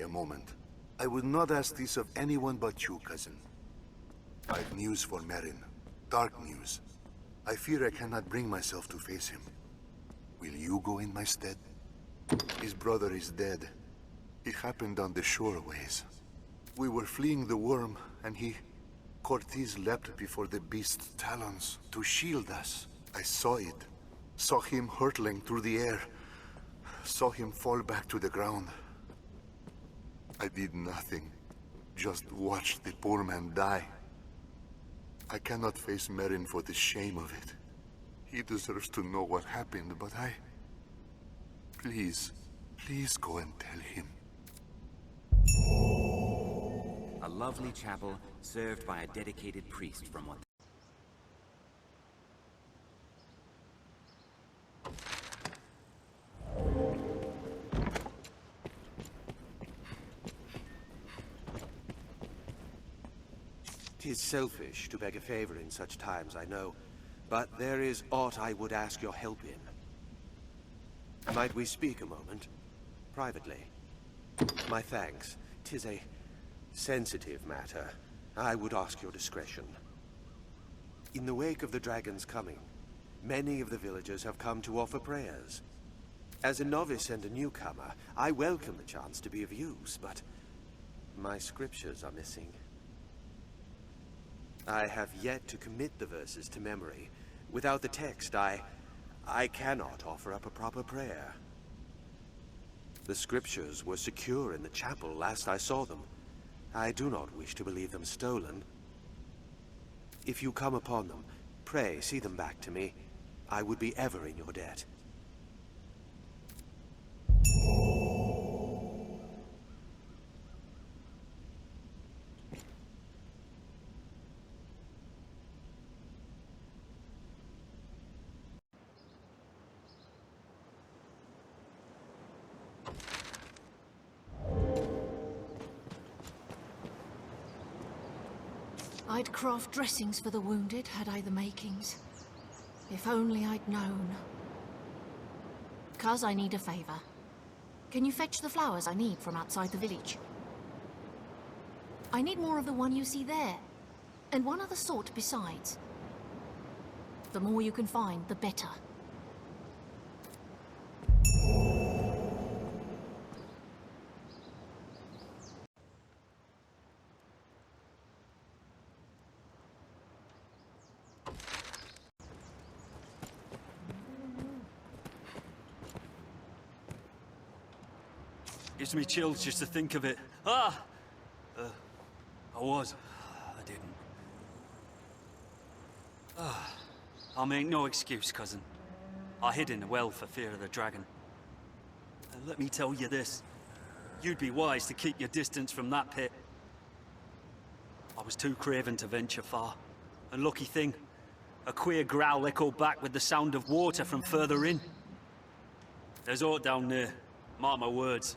a moment. I would not ask this of anyone but you, cousin. I've news for Merrin. Dark news. I fear I cannot bring myself to face him. Will you go in my stead? His brother is dead. It happened on the shore a ways. We were fleeing the worm, and Cortez leapt before the beast's talons to shield us. I saw it. Saw him hurtling through the air. Saw him fall back to the ground. I did nothing. Just watched the poor man die. I cannot face Merrin for the shame of it. He deserves to know what happened, but Please go and tell him. A lovely chapel served by a dedicated priest from what... "'Tis selfish to beg a favor in such times, I know, but there is aught I would ask your help in. Might we speak a moment? Privately? My thanks. 'Tis a sensitive matter. I would ask your discretion. In the wake of the dragon's coming, many of the villagers have come to offer prayers. As a novice and a newcomer, I welcome the chance to be of use, but my scriptures are missing. I have yet to commit the verses to memory. Without the text, I cannot offer up a proper prayer. The scriptures were secure in the chapel last I saw them. I do not wish to believe them stolen. If you come upon them, pray see them back to me. I would be ever in your debt." I'd craft dressings for the wounded, had I the makings. If only I'd known. Cuz, I need a favor. Can you fetch the flowers I need from outside the village? I need more of the one you see there, and one other sort besides. The more you can find, the better. Gives me chills just to think of it. I didn't. I'll make no excuse, cousin. I hid in the well for fear of the dragon. And let me tell you this. You'd be wise to keep your distance from that pit. I was too craven to venture far. And lucky thing, a queer growl echoed back with the sound of water from further in. There's aught down there. Mark my words.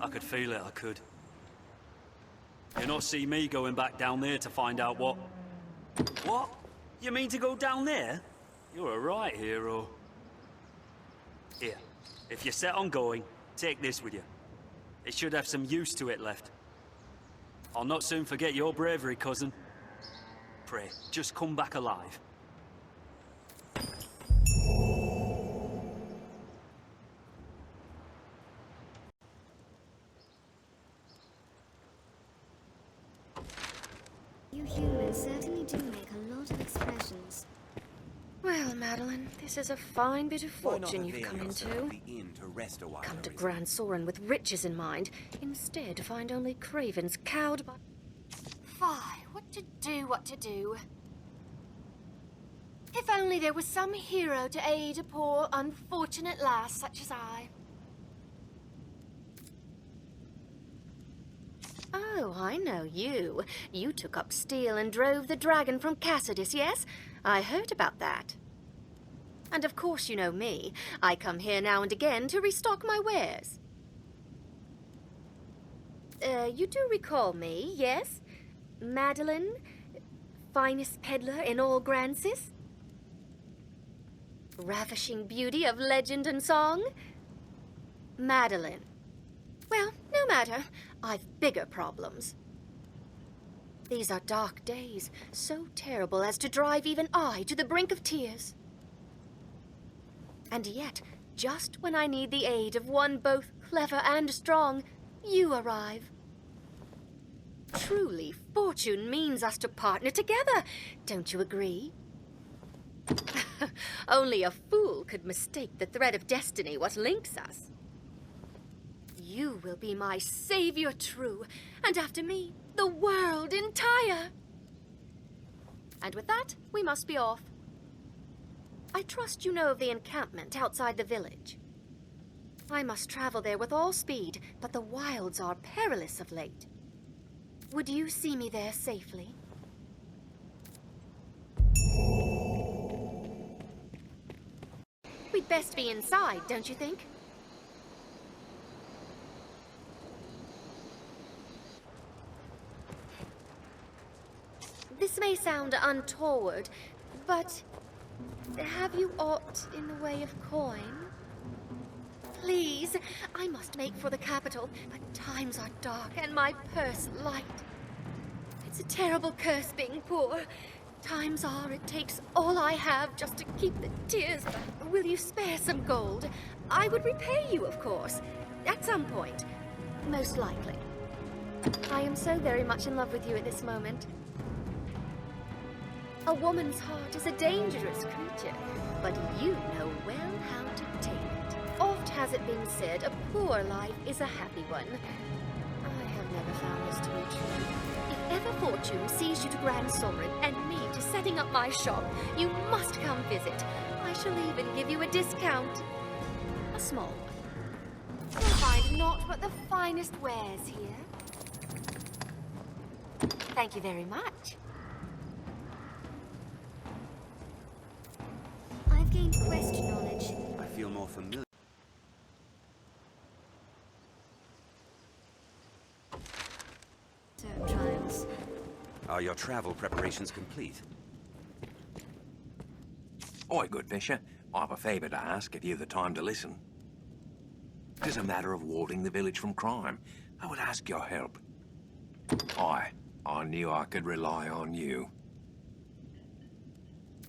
I could feel it, I could. You'll not see me going back down there to find out what... What? You mean to go down there? You're a right hero. Here, if you're set on going, take this with you. It should have some use to it left. I'll not soon forget your bravery, cousin. Pray, just come back alive. You humans certainly do make a lot of expressions. Well, Madeline, this is a fine bit of fortune you've come into. Come to Grand Soren with riches in mind. Instead, find only cravens cowed by... Fie, what to do. If only there was some hero to aid a poor, unfortunate lass such as I. Oh, I know you. You took up steel and drove the dragon from Cassidus, yes? I heard about that. And of course you know me. I come here now and again to restock my wares. You do recall me, yes? Madeline? Finest peddler in all Grancis? Ravishing beauty of legend and song? Madeline. Well, no matter. I've bigger problems. These are dark days, so terrible as to drive even I to the brink of tears. And yet, just when I need the aid of one both clever and strong, you arrive. Truly, fortune means us to partner together. Don't you agree? Only a fool could mistake the thread of destiny what links us. You will be my savior true, and after me, the world entire. And with that, we must be off. I trust you know of the encampment outside the village. I must travel there with all speed, but the wilds are perilous of late. Would you see me there safely? We'd best be inside, don't you think? This may sound untoward, but have you aught in the way of coin? Please, I must make for the capital, but times are dark and my purse light. It's a terrible curse being poor. Times are, it takes all I have just to keep the tears back. Will you spare some gold? I would repay you, of course, at some point, most likely. I am so very much in love with you at this moment. A woman's heart is a dangerous creature, but you know well how to tame it. Oft has it been said, a poor life is a happy one. I have never found this to be true. If ever fortune sees you to Grand Sovereign and me to setting up my shop, you must come visit. I shall even give you a discount. A small one. You'll find naught but the finest wares here. Thank you very much. I've gained quest knowledge. I feel more familiar. Trials. Are your travel preparations complete? Oi, good Fisher. I've a favour to ask if you've the time to listen. 'Tis a matter of warding the village from crime. I would ask your help. I knew I could rely on you.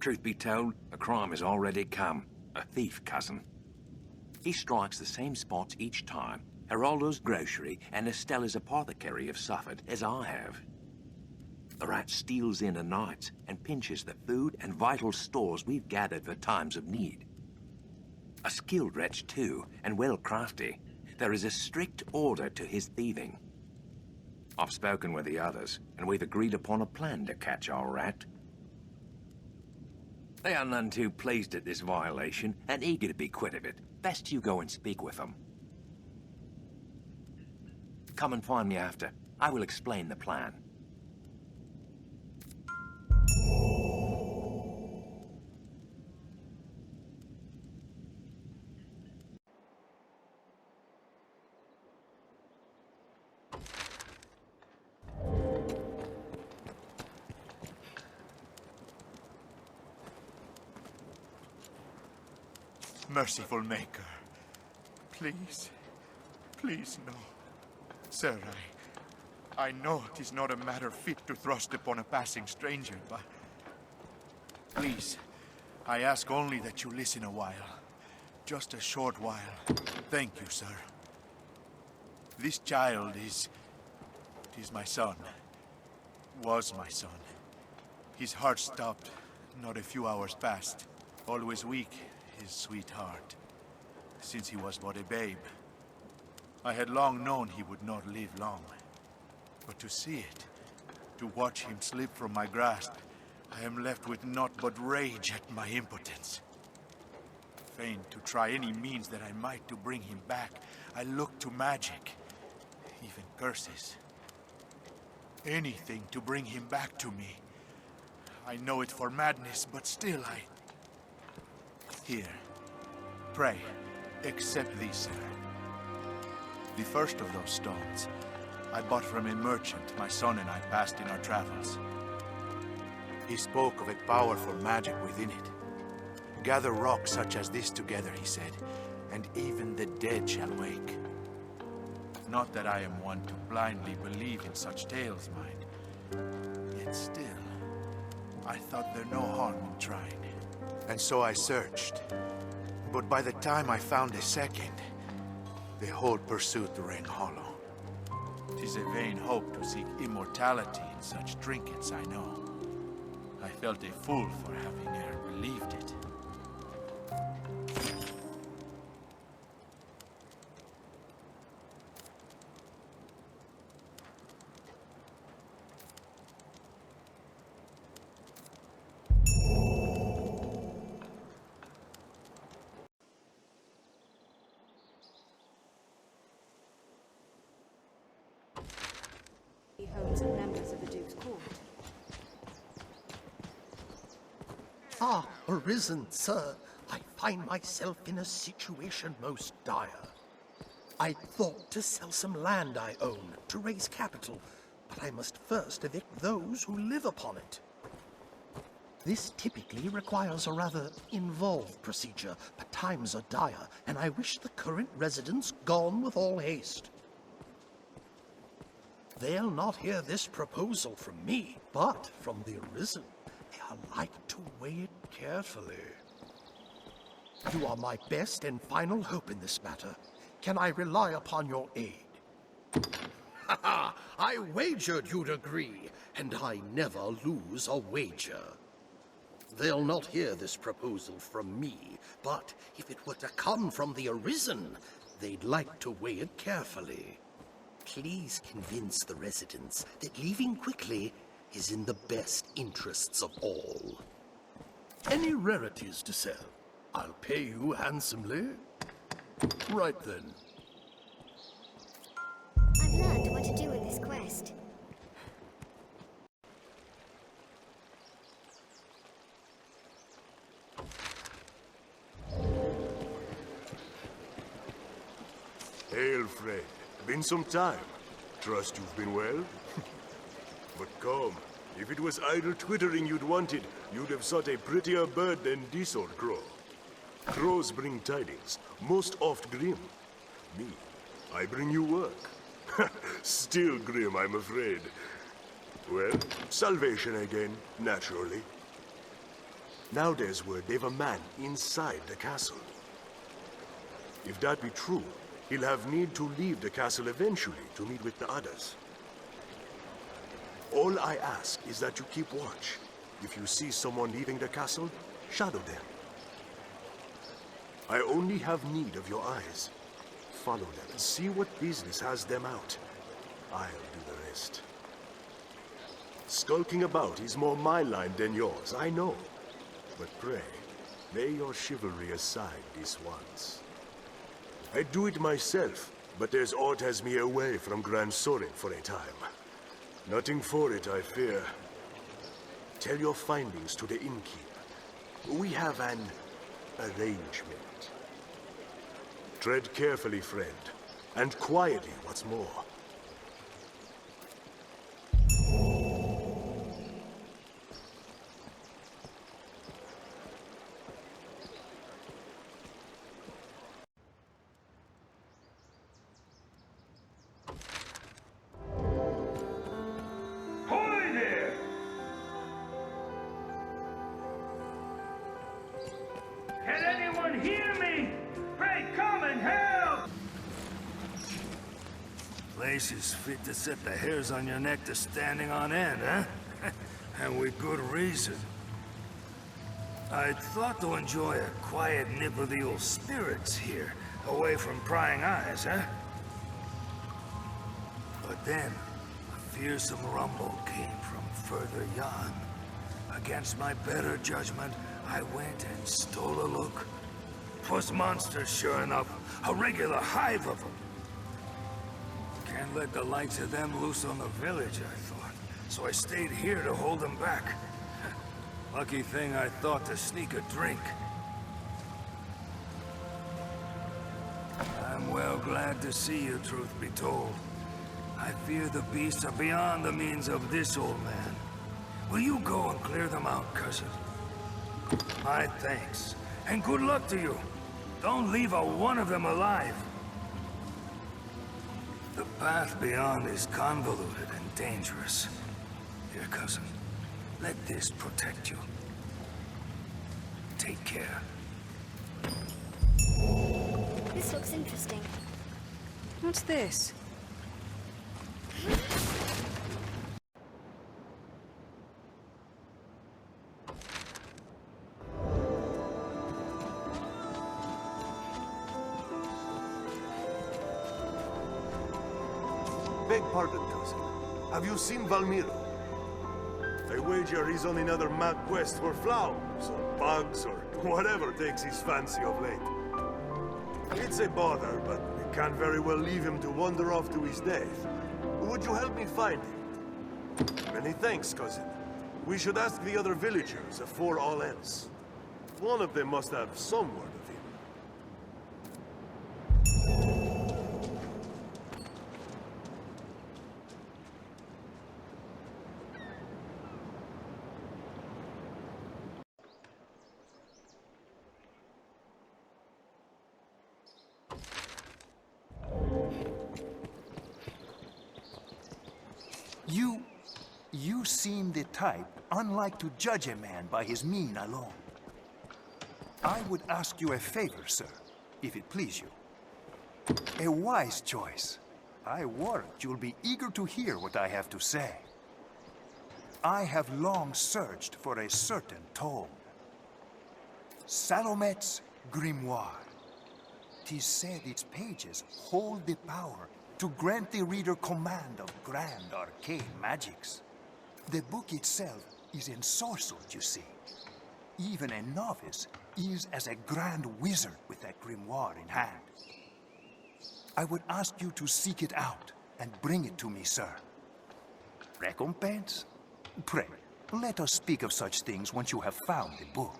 Truth be told, a crime has already come. A thief, cousin. He strikes the same spots each time. Geraldo's grocery and Estella's apothecary have suffered, as I have. The rat steals in at night and pinches the food and vital stores we've gathered for times of need. A skilled wretch, too, and well crafty. There is a strict order to his thieving. I've spoken with the others, and we've agreed upon a plan to catch our rat. They are none too pleased at this violation, and eager to be quit of it. Best you go and speak with them. Come and find me after. I will explain the plan. Merciful Maker, please, please no. Sir, I know it is not a matter fit to thrust upon a passing stranger, but please, I ask only that you listen a while. Just a short while. Thank you, sir. This child is my son. Was my son. His heart stopped not a few hours past. Always weak, his sweet heart, since he was but a babe. I had long known he would not live long. But to see it, to watch him slip from my grasp, I am left with naught but rage at my impotence. Fain to try any means that I might to bring him back, I look to magic, even curses. Anything to bring him back to me. I know it for madness, but still Here, pray, accept these, sir. The first of those stones I bought from a merchant my son and I passed in our travels. He spoke of a powerful magic within it. Gather rocks such as this together, he said, and even the dead shall wake. Not that I am one to blindly believe in such tales, mind. Yet still, I thought there no harm in trying. And so I searched. But by the time I found a second, the whole pursuit rang hollow. 'Tis a vain hope to seek immortality in such trinkets, I know. I felt a fool for having e'er believed it. Homes and members of the Duke's court. Ah, Arisen, sir. I find myself in a situation most dire. I thought to sell some land I own to raise capital, but I must first evict those who live upon it. This typically requires a rather involved procedure, but times are dire, and I wish the current residents gone with all haste. They'll not hear this proposal from me, but from the Arisen. They are like to weigh it carefully. You are my best and final hope in this matter. Can I rely upon your aid? Ha ha! I wagered you'd agree, and I never lose a wager. They'll not hear this proposal from me, but if it were to come from the Arisen, they'd like to weigh it carefully. Please convince the residents that leaving quickly is in the best interests of all. Any rarities to sell? I'll pay you handsomely. Right then. I've learned what to do with this quest. Hail, friend. Been some time. Trust you've been well? But come, if it was idle twittering you'd wanted, you'd have sought a prettier bird than this old crow. Crows bring tidings, most oft grim. Me, I bring you work. Still grim, I'm afraid. Well, salvation again, naturally. Now there's word they've a man inside the castle. If that be true, he'll have need to leave the castle eventually to meet with the others. All I ask is that you keep watch. If you see someone leaving the castle, shadow them. I only have need of your eyes. Follow them and see what business has them out. I'll do the rest. Skulking about is more my line than yours, I know. But pray, lay your chivalry aside this once. I'd do it myself, but there's aught has me away from Grand Sorin for a time. Nothing for it, I fear. Tell your findings to the innkeep. We have an arrangement. Tread carefully, friend, and quietly, what's more. Is fit to set the hairs on your neck to standing on end, huh? And with good reason. I'd thought to enjoy a quiet nip of the old spirits here, away from prying eyes, huh? But then, a fearsome rumble came from further yon. Against my better judgment, I went and stole a look. 'Twas monsters, sure enough, a regular hive of them. Can't let the likes of them loose on the village, I thought. So I stayed here to hold them back. Lucky thing I thought to sneak a drink. I'm well glad to see you, truth be told. I fear the beasts are beyond the means of this old man. Will you go and clear them out, cousin? My thanks, and good luck to you. Don't leave a one of them alive. The path beyond is convoluted and dangerous. Here, cousin. Let this protect you. Take care. This looks interesting. What's this? Beg pardon, cousin. Have you seen Valmiro? I wager he's on another mad quest for flowers, or bugs, or whatever takes his fancy of late. It's a bother, but we can't very well leave him to wander off to his death. Would you help me find him? Many thanks, cousin. We should ask the other villagers afore all else. One of them must have some word of him. You seem the type unlike to judge a man by his mien alone. I would ask you a favor, sir, if it please you. A wise choice. I warrant you'll be eager to hear what I have to say. I have long searched for a certain tome. Salomet's Grimoire. 'Tis said its pages hold the power to grant the reader command of grand arcane magics. The book itself is ensorcelled, you see. Even a novice is as a grand wizard with that grimoire in hand. I would ask you to seek it out and bring it to me, sir. Recompense? Pray, let us speak of such things once you have found the book.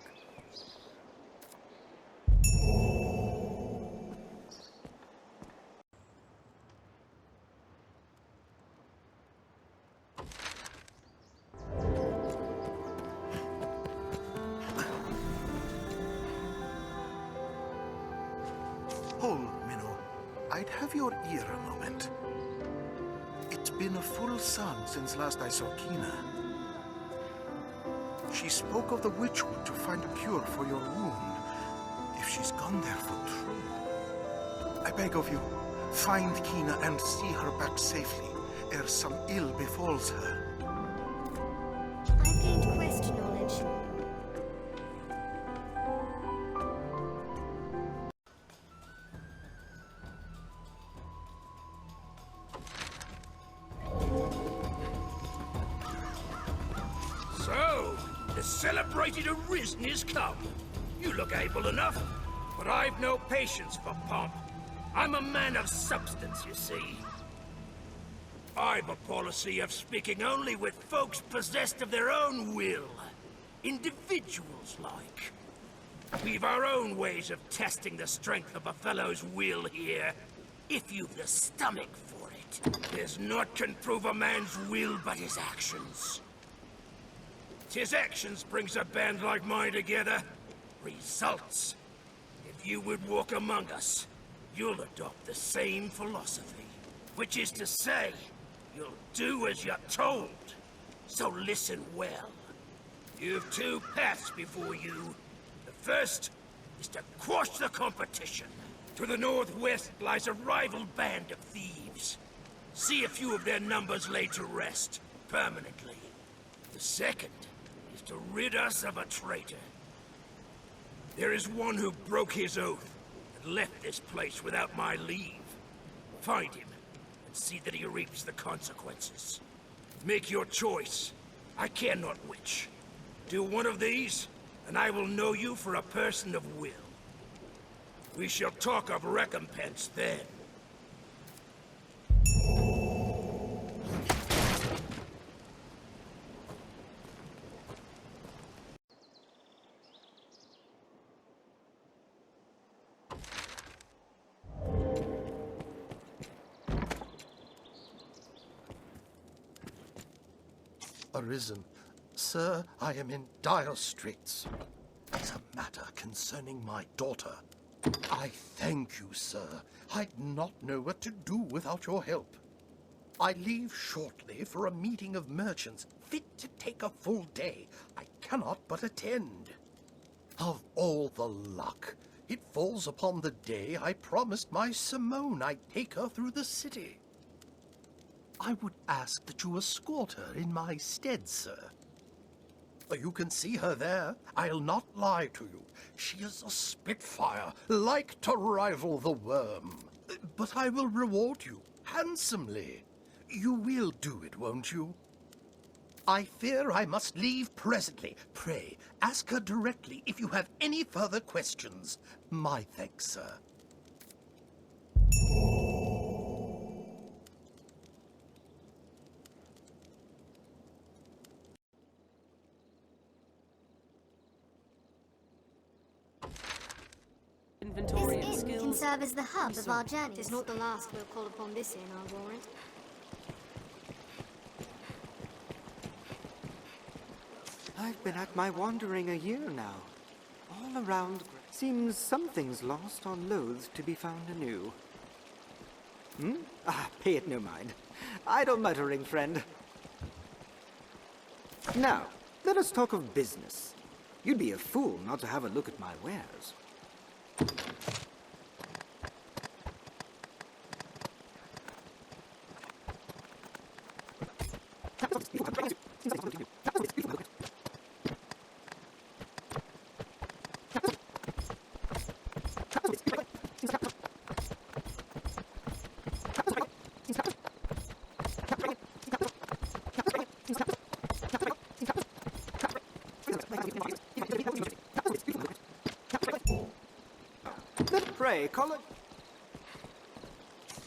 Hold, Minnow. I'd have your ear a moment. It's been a full sun since last I saw Kina. She spoke of the Witchwood to find a cure for your wound. If she's gone there for true. I beg of you, find Kina and see her back safely, ere some ill befalls her. I've gained quest knowledge. So, the celebrated Arisen is come. You look able enough, but I've no patience for pomp. I'm a man of substance, you see. I've a policy of speaking only with folks possessed of their own will. Individuals, like. We've our own ways of testing the strength of a fellow's will here, if you've the stomach for it. There's naught can prove a man's will but his actions. 'Tis actions brings a band like mine together. Results. If you would walk among us, you'll adopt the same philosophy. Which is to say, you'll do as you're told. So listen well. You've two paths before you. The first is to quash the competition. To the northwest lies a rival band of thieves. See a few of their numbers laid to rest, permanently. The second is to rid us of a traitor. There is one who broke his oath and left this place without my leave. Find him and see that he reaps the consequences. Make your choice. I care not which. Do one of these, and I will know you for a person of will. We shall talk of recompense then. Arisen. Sir, I am in dire straits. It's a matter concerning my daughter. I thank you, sir. I'd not know what to do without your help. I leave shortly for a meeting of merchants fit to take a full day. I cannot but attend. Of all the luck, it falls upon the day I promised my Simone I'd take her through the city. I would ask that you escort her in my stead, sir. You can see her there. I'll not lie to you. She is a spitfire, like to rival the worm. But I will reward you handsomely. You will do it, won't you? I fear I must leave presently. Pray, ask her directly if you have any further questions. My thanks, sir. Inventory and skills can serve as the hub of our journeys. It's not the last we'll call upon this inn, our warrant. I've been at my wandering a year now. All around, seems something's lost or loathed to be found anew. Pay it no mind. Idle muttering, friend. Now, let us talk of business. You'd be a fool not to have a look at my wares. Pray, call it.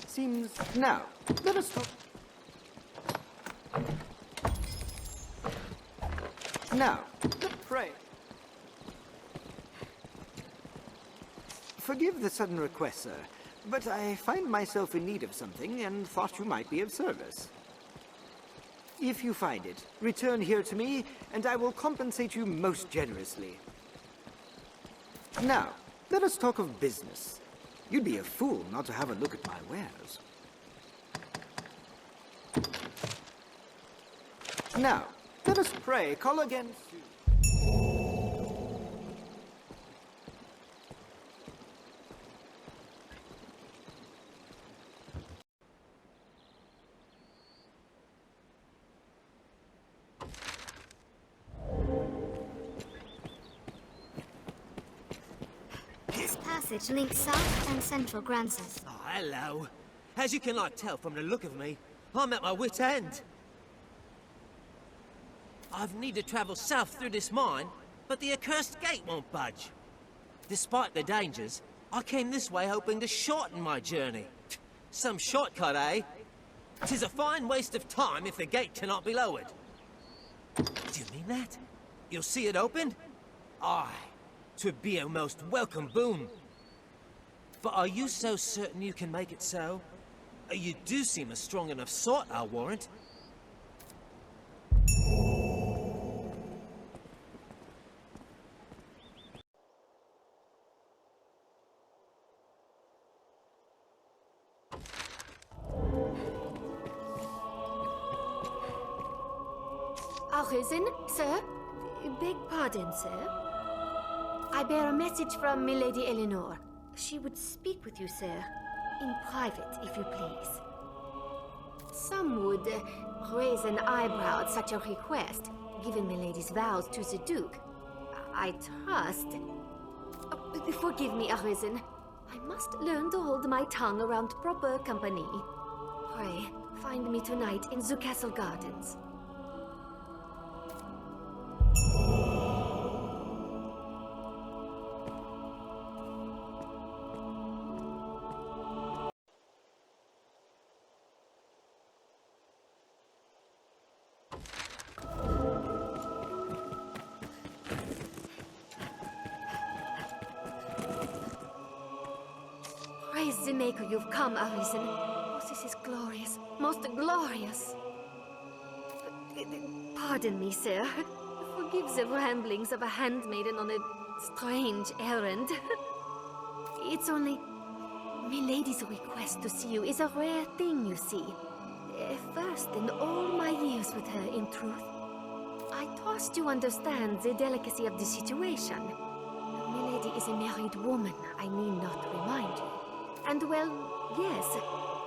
Seems now. Let us talk. Now, pray. Forgive the sudden request, sir, but I find myself in need of something and thought you might be of service. If you find it, return here to me, and I will compensate you most generously. Now, let us talk of business. You'd be a fool not to have a look at my wares. Now, let us pray. Call again soon. This passage links South and Central Grances. Oh, hello. As you can tell from the look of me, I'm at my wit's end. I've needed to travel south through this mine, but the accursed gate won't budge. Despite the dangers, I came this way hoping to shorten my journey. Some shortcut, eh? 'Tis a fine waste of time if the gate cannot be lowered. Do you mean that? You'll see it opened? Aye. 'Twould be a most welcome boon. But are you so certain you can make it so? You do seem a strong enough sort, I'll warrant. Arisen, sir? Beg pardon, sir? I bear a message from Milady Eleanor. She would speak with you, sir. In private, if you please. Some would raise an eyebrow at such a request, given Milady's vows to the Duke. I trust... forgive me, Arisen. I must learn to hold my tongue around proper company. Pray, find me tonight in the castle gardens. Praise the Maker you've come, Arisen. Oh, this is glorious. Most glorious. Pardon me, sir. Forgive the ramblings of a handmaiden on a strange errand. It's only... Milady's request to see you is a rare thing, you see. First in all my years with her, in truth. I trust you understand the delicacy of the situation. Milady is a married woman, I need not remind you. And well, yes,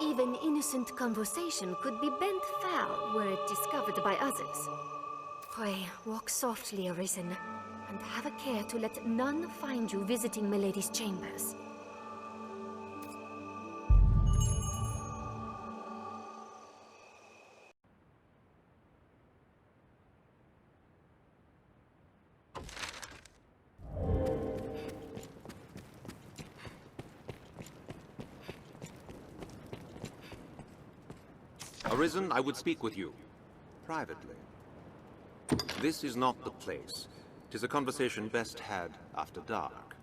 even innocent conversation could be bent foul were it discovered by others. Pray, walk softly, Arisen, and have a care to let none find you visiting Milady's chambers. Arisen, I would speak with you. Privately. This is not the place. 'Tis a conversation best had after dark.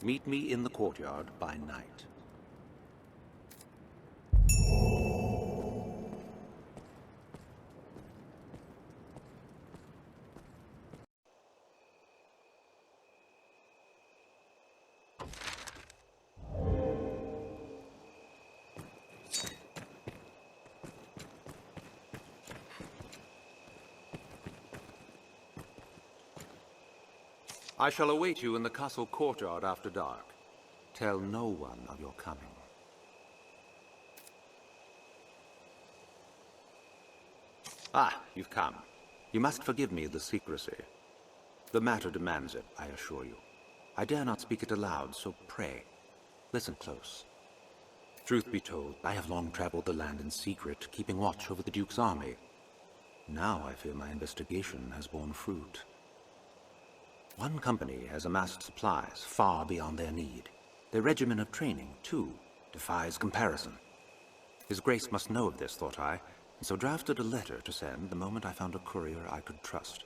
Meet me in the courtyard by night. I shall await you in the castle courtyard after dark. Tell no one of your coming. Ah, you've come. You must forgive me the secrecy. The matter demands it, I assure you. I dare not speak it aloud, so pray, listen close. Truth be told, I have long traveled the land in secret, keeping watch over the Duke's army. Now I fear my investigation has borne fruit. One company has amassed supplies far beyond their need. Their regimen of training, too, defies comparison. His Grace must know of this, thought I, and so drafted a letter to send the moment I found a courier I could trust.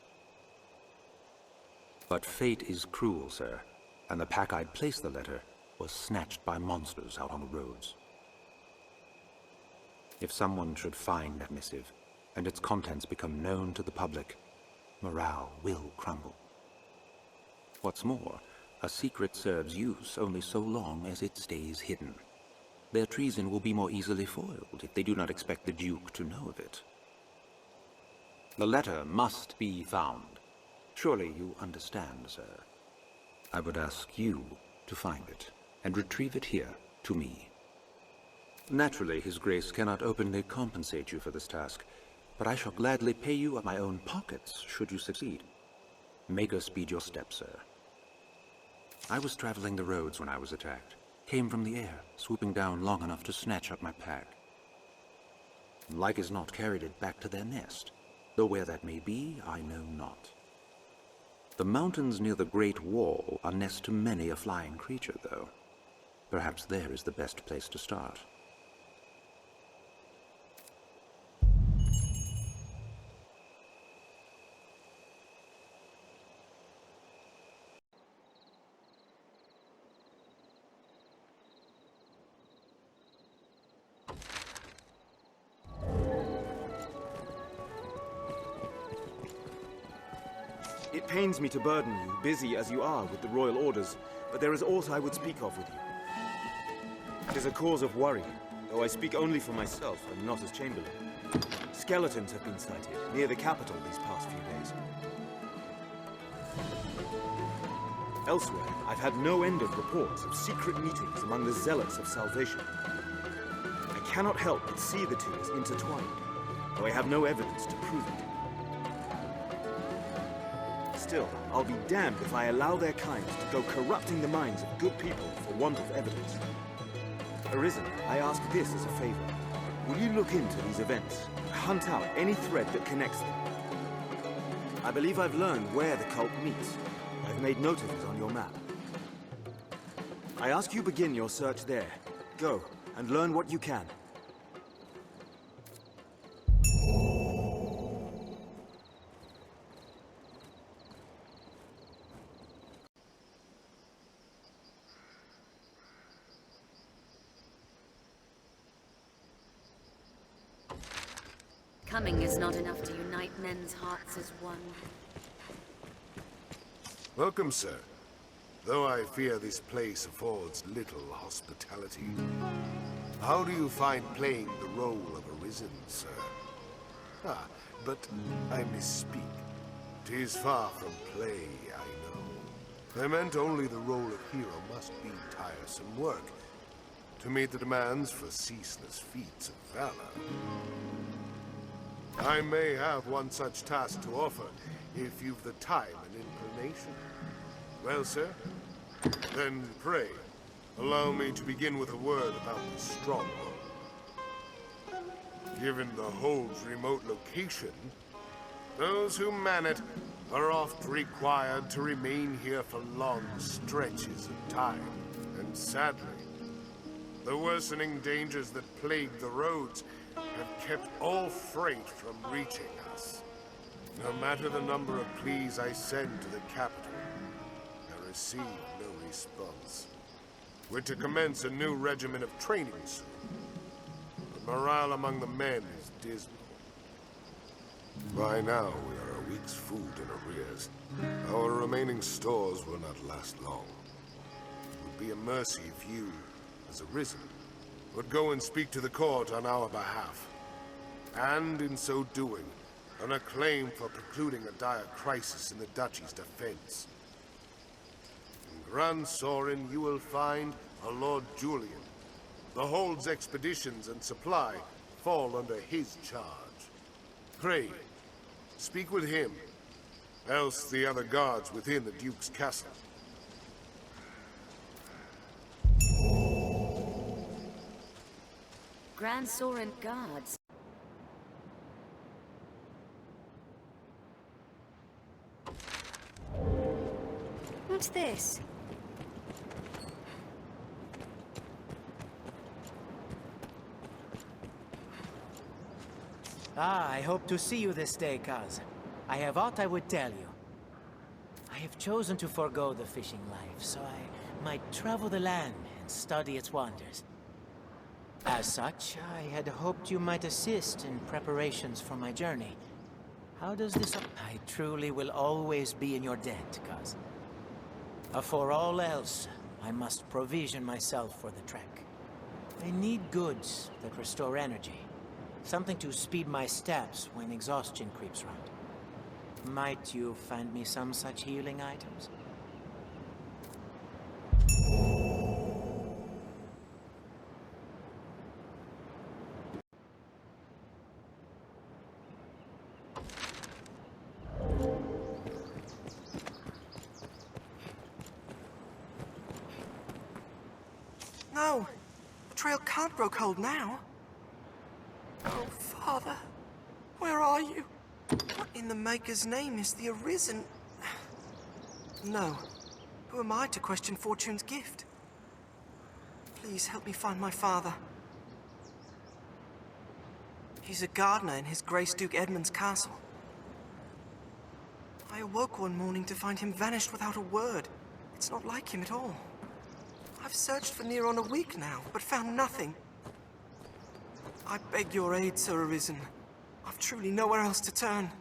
But fate is cruel, sir, and the pack I'd placed the letter was snatched by monsters out on the roads. If someone should find that missive, and its contents become known to the public, morale will crumble. What's more, a secret serves use only so long as it stays hidden. Their treason will be more easily foiled if they do not expect the Duke to know of it. The letter must be found. Surely you understand, sir. I would ask you to find it, and retrieve it here, to me. Naturally, His Grace cannot openly compensate you for this task, but I shall gladly pay you of my own pockets, should you succeed. Make us speed your steps, sir. I was traveling the roads when I was attacked. Came from the air, swooping down long enough to snatch up my pack. Like as not carried it back to their nest, though where that may be, I know not. The mountains near the Great Wall are nest to many a flying creature, though. Perhaps there is the best place to start. It pains me to burden you, busy as you are with the royal orders, but there is aught I would speak of with you. It is a cause of worry, though I speak only for myself and not as Chamberlain. Skeletons have been sighted near the capital these past few days. Elsewhere, I've had no end of reports of secret meetings among the zealots of salvation. I cannot help but see the two as intertwined, though I have no evidence to prove it. Still, I'll be damned if I allow their kind to go corrupting the minds of good people for want of evidence. Arisen, I ask this as a favor. Will you look into these events, hunt out any thread that connects them? I believe I've learned where the cult meets. I've made note of it on your map. I ask you begin your search there. Go, and learn what you can. Coming is not enough to unite men's hearts as one. Welcome, sir. though I fear this place affords little hospitality. How do you find playing the role of Arisen, sir? Ah, but I misspeak. 'Tis far from play, I know. I meant only the role of hero must be tiresome work, to meet the demands for ceaseless feats of valor. I may have one such task to offer, if you've the time and inclination. Well, sir, then pray, allow me to begin with a word about the stronghold. Given the hold's remote location, those who man it are oft required to remain here for long stretches of time. And sadly, the worsening dangers that plague the roads have kept all freight from reaching us. No matter the number of pleas I send to the capital, I receive no response. We're to commence a new regimen of training soon. The morale among the men is dismal. By now, we are a week's food in arrears. Our remaining stores will not last long. It would be a mercy if you, as Arisen, would go and speak to the court on our behalf. And in so doing, earn a claim for precluding a dire crisis in the Duchy's defense. In Grand Sorin, you will find a Lord Julian. The Hold's expeditions and supply fall under his charge. Pray, speak with him, else the other guards within the Duke's castle. Grand Sorin guards. What's this? Ah, I hope to see you this day, Kaz. I have aught I would tell you. I have chosen to forego the fishing life, so I might travel the land and study its wonders. As such, I had hoped you might assist in preparations for my journey. How does this... I truly will always be in your debt, Kaz. For all else, I must provision myself for the trek. I need goods that restore energy. Something to speed my steps when exhaustion creeps round. Might you find me some such healing items? No! The trail can't grow cold now. Oh, Father. Where are you? What in the Maker's name is the Arisen? No. Who am I to question Fortune's gift? Please help me find my father. He's a gardener in his Grace Duke Edmund's castle. I awoke one morning to find him vanished without a word. It's not like him at all. I've searched for near on a week now, but found nothing. I beg your aid, Sir Arisen. I've truly nowhere else to turn.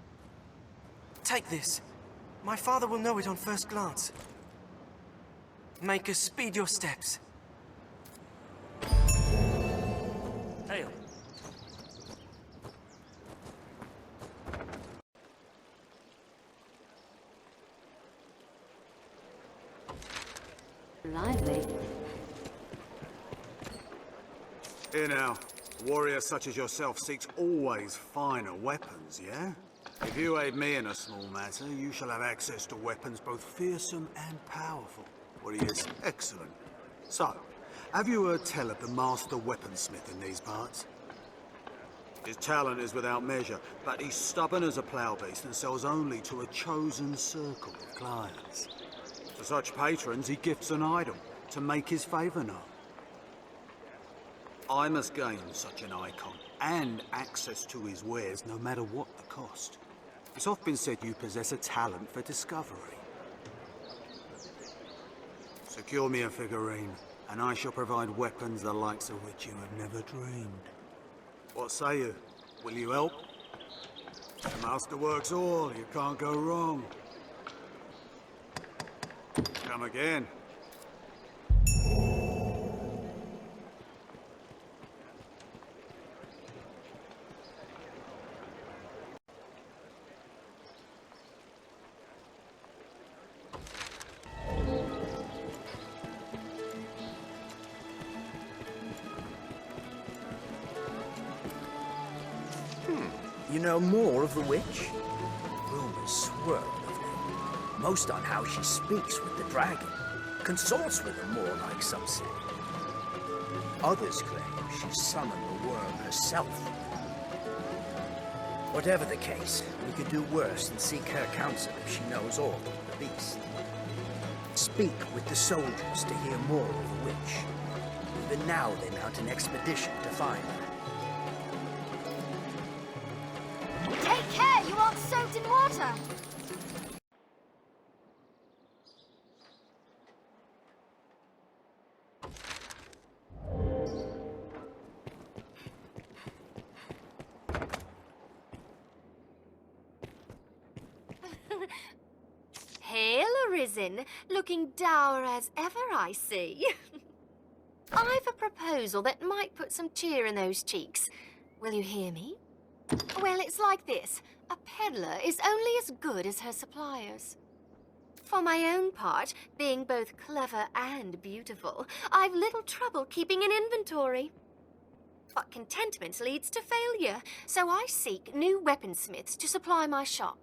Take this. My father will know it on first glance. Maker, speed your steps. Hail. Lively. Here now. A warrior such as yourself seeks always finer weapons, yeah? If you aid me in a small matter, you shall have access to weapons both fearsome and powerful. What is excellent. So, have you heard tell of the master weaponsmith in these parts? His talent is without measure, but he's stubborn as a plough beast and sells only to a chosen circle of clients. To such patrons, he gifts an item to make his favour known. I must gain such an icon and access to his wares no matter what the cost. It's often been said you possess a talent for discovery. Secure me a figurine, and I shall provide weapons the likes of which you have never dreamed. What say you? Will you help? The master works all, you can't go wrong. Come again. You know more of the witch? Rumors swirl of her. Most on how she speaks with the dragon. Consorts with him more, like some say. Others claim she summoned the worm herself. Whatever the case, we could do worse than seek her counsel if she knows all of the beast. Speak with the soldiers to hear more of the witch. Even now they mount an expedition to find her. Take care, you aren't soaked in water! Hail, Arisen, looking dour as ever, I see. I've a proposal that might put some cheer in those cheeks. Will you hear me? Well, it's like this. A peddler is only as good as her suppliers. For my own part, being both clever and beautiful, I've little trouble keeping an inventory. But contentment leads to failure, so I seek new weaponsmiths to supply my shop.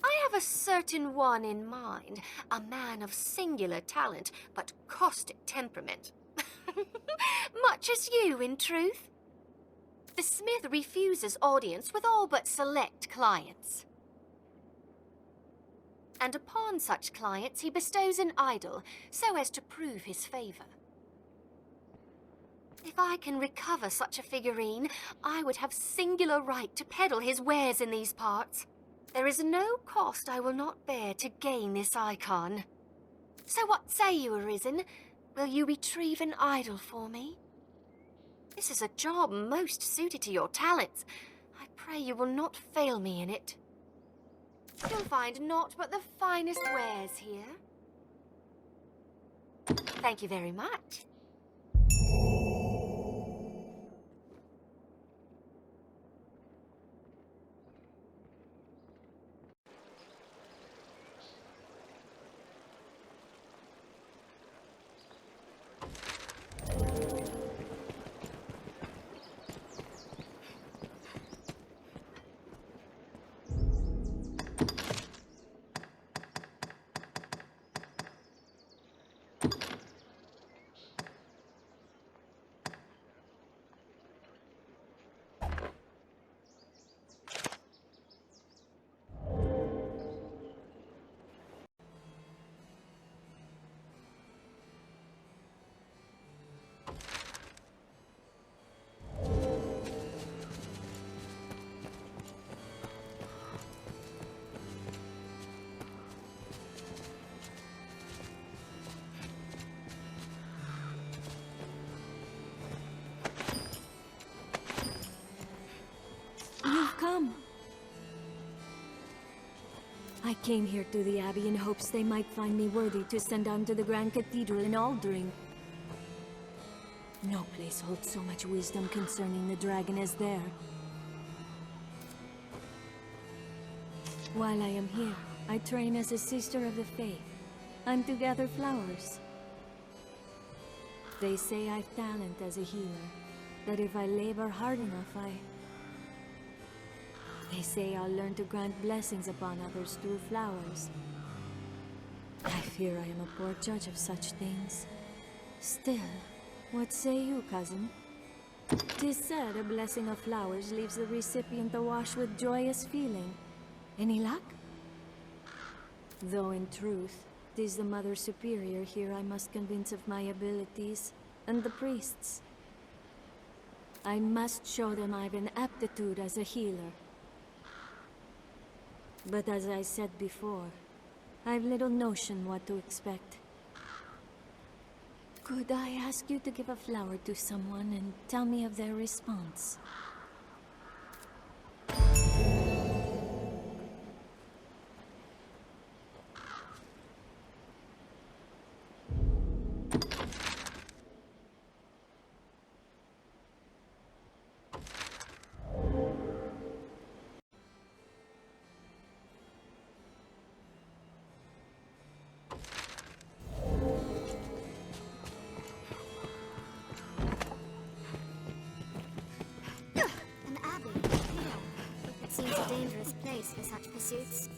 I have a certain one in mind, a man of singular talent, but caustic temperament. Much as you, in truth. The smith refuses audience with all but select clients. And upon such clients he bestows an idol, so as to prove his favor. If I can recover such a figurine, I would have singular right to peddle his wares in these parts. There is no cost I will not bear to gain this icon. So what say you, Arisen? Will you retrieve an idol for me? This is a job most suited to your talents. I pray you will not fail me in it. You'll find naught but the finest wares here. Thank you very much. You've come. I came here to the Abbey in hopes they might find me worthy to send on to the Grand Cathedral in Aldering. No place holds so much wisdom concerning the dragon as there. While I am here, I train as a sister of the faith. I'm to gather flowers. They say I've talent as a healer, that if I labor hard enough, They say I'll learn to grant blessings upon others through flowers. I fear I am a poor judge of such things. Still, what say you, cousin? 'Tis said a blessing of flowers leaves the recipient awash with joyous feeling. Any luck? Though in truth, 'tis the Mother Superior here I must convince of my abilities, and the priests. I must show them I've an aptitude as a healer. But as I said before, I've little notion what to expect. Could I ask you to give a flower to someone and tell me of their response? place for such pursuits.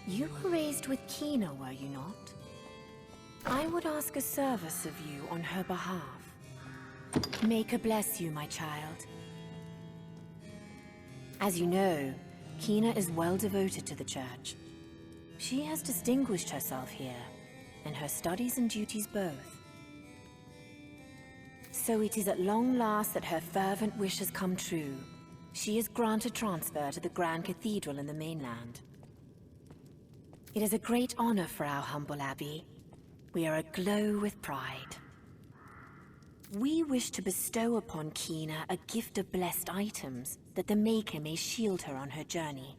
You were raised with Kina, were you not? I would ask a service of you on her behalf. Make her bless you, my child. As you know, Kina is well devoted to the church. She has distinguished herself here, in her studies and duties both. So it is at long last that her fervent wish has come true. She is granted transfer to the Grand Cathedral in the mainland. It is a great honor for our humble abbey. We are aglow with pride. We wish to bestow upon Kina a gift of blessed items that the Maker may shield her on her journey.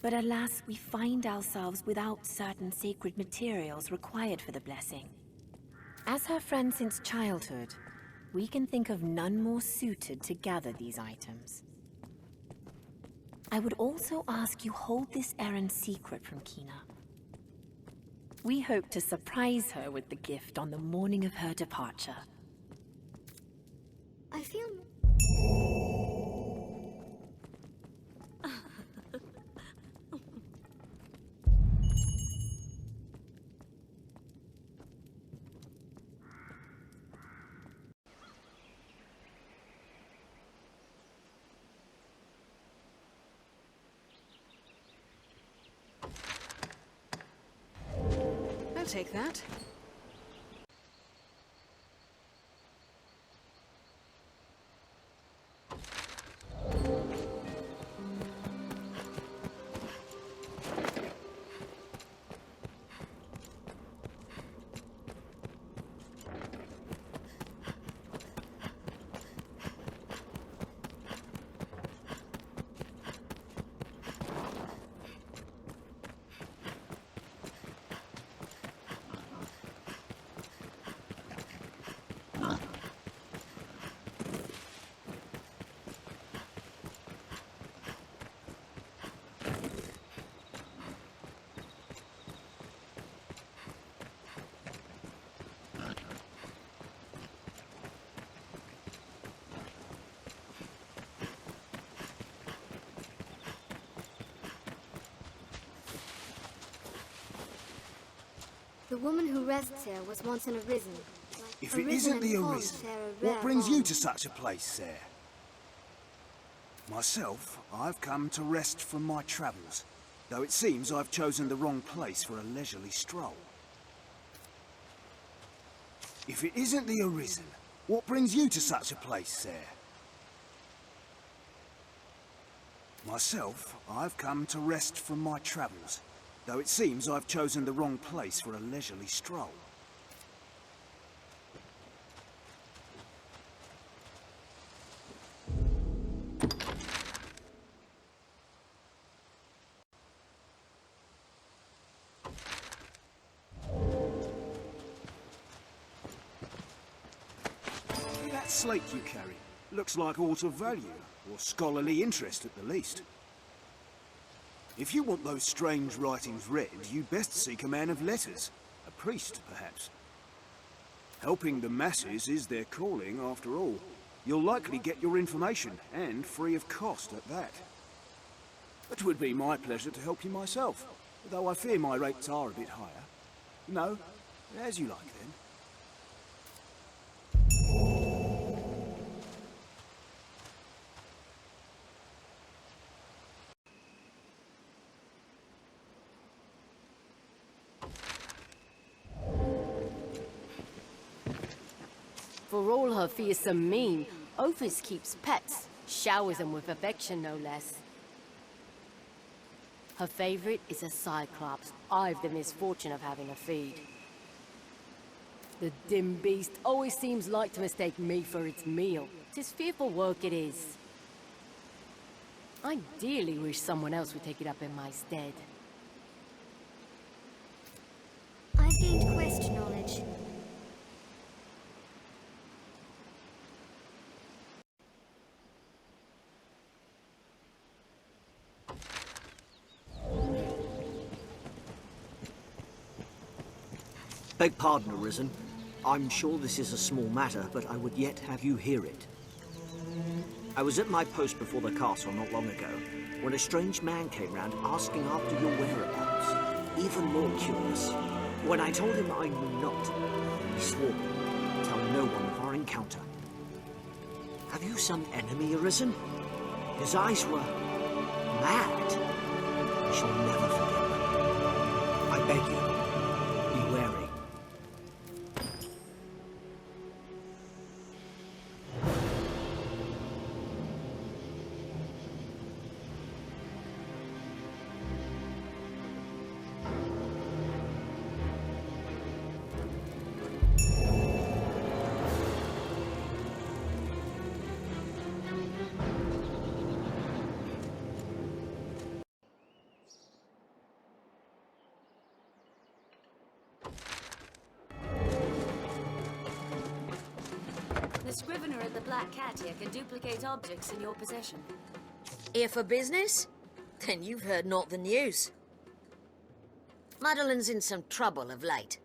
But alas, we find ourselves without certain sacred materials required for the blessing. As her friend since childhood, we can think of none more suited to gather these items. I would also ask you hold this errand secret from Kina. We hope to surprise her with the gift on the morning of her departure. I feel... I'll take that. The woman who rests here was once an Arisen. If it isn't the Arisen, what brings you to such a place, sir? Myself, I've come to rest from my travels, though it seems I've chosen the wrong place for a leisurely stroll. If it isn't the Arisen, what brings you to such a place, sir? Myself, I've come to rest from my travels, though it seems I've chosen the wrong place for a leisurely stroll. That slate you carry looks like aught of value, or scholarly interest at the least. If you want those strange writings read, you'd best seek a man of letters. A priest, perhaps. Helping the masses is their calling, after all. You'll likely get your information, and free of cost at that. It would be my pleasure to help you myself, though I fear my rates are a bit higher. No, as you like then. For all her fearsome mien, Ophis keeps pets, showers them with affection no less. Her favorite is a Cyclops I've the misfortune of having a feed. The dim beast always seems like to mistake me for its meal. 'Tis fearful work it is. I dearly wish someone else would take it up in my stead. I've gained quest knowledge. Beg pardon, Arisen. I'm sure this is a small matter, but I would yet have you hear it. I was at my post before the castle not long ago, when a strange man came round asking after your whereabouts. Even more curious, when I told him I knew not, he swore to tell no one of our encounter. Have you some enemy, Arisen? His eyes were mad. I shall never forget them. I beg you, be wary. The scrivener at the Black Cat here can duplicate objects in your possession. Here for business? Then you've heard not the news. Madeline's in some trouble of late.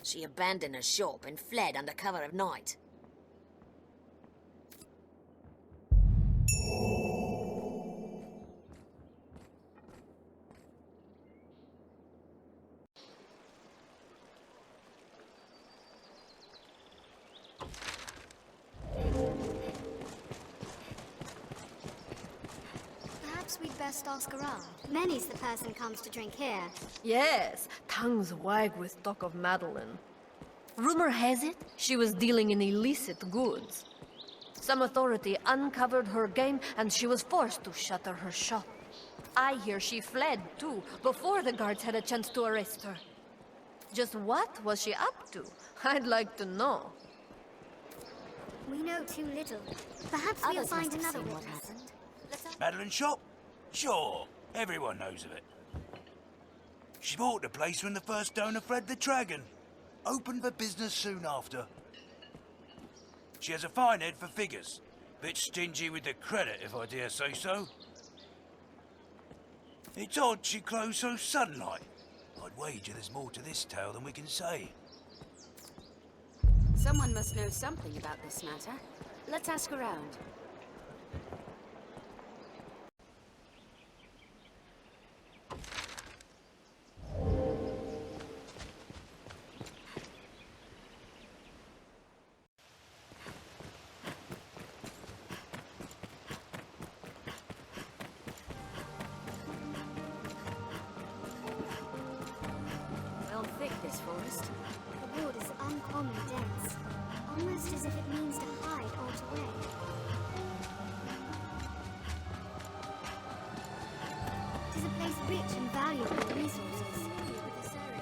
She abandoned her shop and fled under cover of night. Perhaps we'd best ask around. Many's the person comes to drink here. Yes, tongues wag with talk of Madeline. Rumor has it she was dealing in illicit goods. Some authority uncovered her game and she was forced to shutter her shop. I hear she fled, too, before the guards had a chance to arrest her. Just what was she up to? I'd like to know. We know too little. Perhaps we'll find another what witness. happened. Madeline's shop? Sure, everyone knows of it. She bought the place when the first owner fled the dragon. Opened for business soon after. She has a fine head for figures. Bit stingy with the credit, if I dare say so. It's odd she closed so sudden like. I'd wager there's more to this tale than we can say. Someone must know something about this matter. Let's ask around. Well thick, this forest. The wood is uncommonly dense, almost as if it means to hide away. It is a place rich in valuable resources. With this area.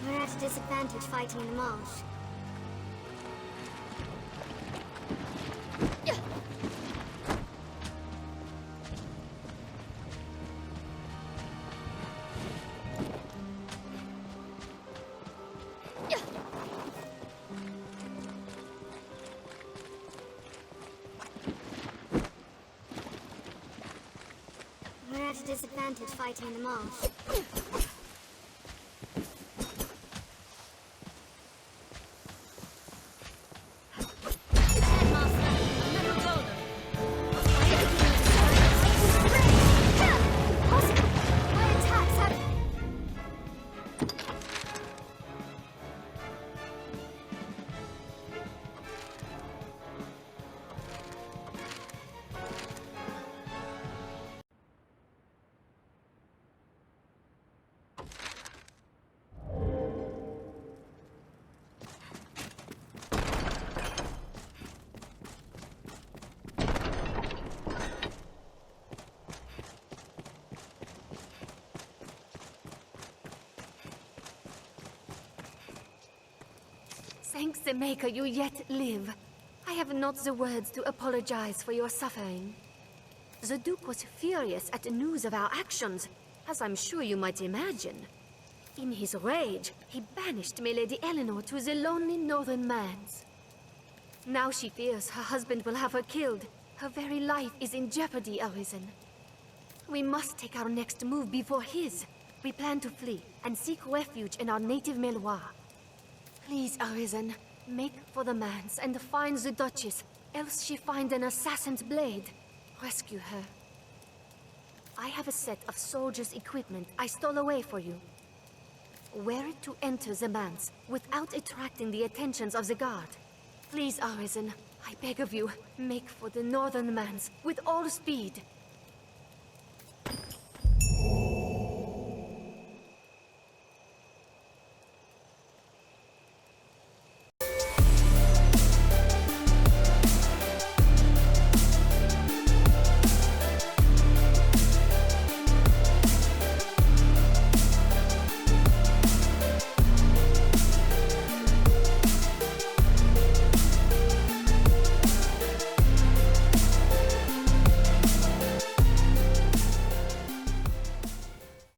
We're at a disadvantage fighting in the marsh. We're at a disadvantage fighting in the marsh. Thanks the Maker you yet live. I have not the words to apologize for your suffering. The Duke was furious at the news of our actions, as I'm sure you might imagine. In his rage, he banished my Lady Eleanor to the lonely northern lands. Now she fears her husband will have her killed. Her very life is in jeopardy, Arisen. We must take our next move before his. We plan to flee and seek refuge in our native Meloir. Please, Arisen, make for the manse and find the Duchess, else she find an assassin's blade. Rescue her. I have a set of soldiers' equipment I stole away for you. Wear it to enter the manse without attracting the attentions of the guard. Please, Arisen, I beg of you, make for the northern manse with all speed.